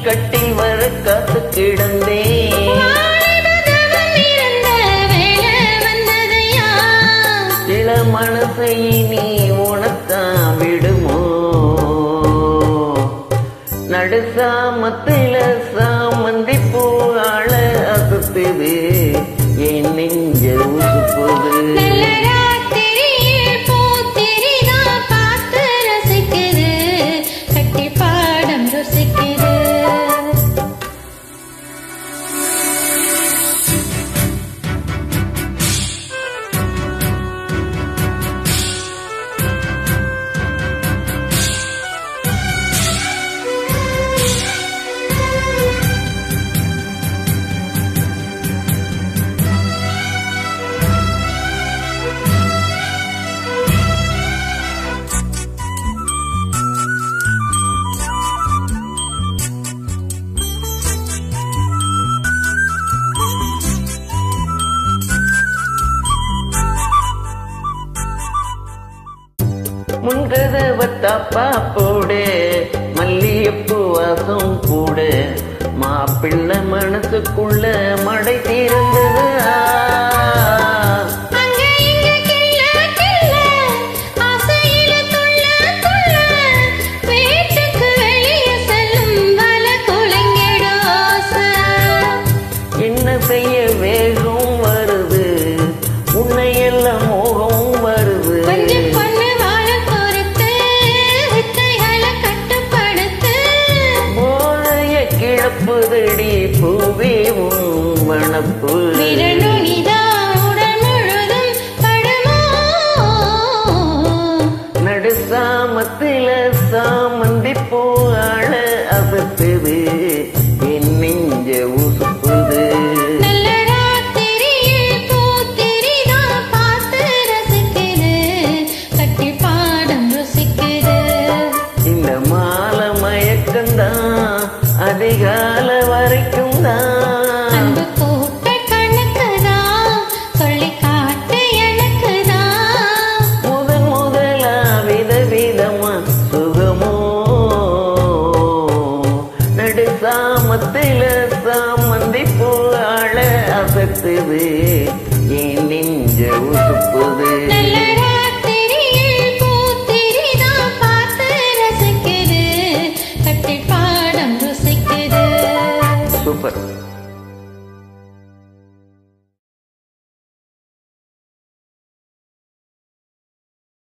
கட்டி வர காத்து கிடந்தேன். சில மனசை நீ உனத்தான் விடுமோ? நடுசாமத்தில சாமந்தி பூவாழ அசுத்துது என் நெஞ்ச உசுப்புது. முன்கதவ தாப்பா போடு, மல்லியப்பூ வாசம் கூடு, மாப்பிள்ளை மனசுக்குள்ள மடை தீர்ந்தது. என்ன செய்ய வேகம் வருது, உன்னையெல்லாம் மோகம் வருது. கிழப்புதடி பூவே உன் மணப்பு. நடுசாமத்தில சாமந்தி பூவாழ அசத்துது என் நெஞ்ச உசுப்புது. இந்த மாலை மயக்கந்தான் அதிகால வரைக்கும் தான். முதன் முதலா விதவிதமா சுகமோ, நடுசாமத்தில சாமந்தி பூவாழ அசத்துது என் நெஞ்ச உசுப்புது. சூப்பர்.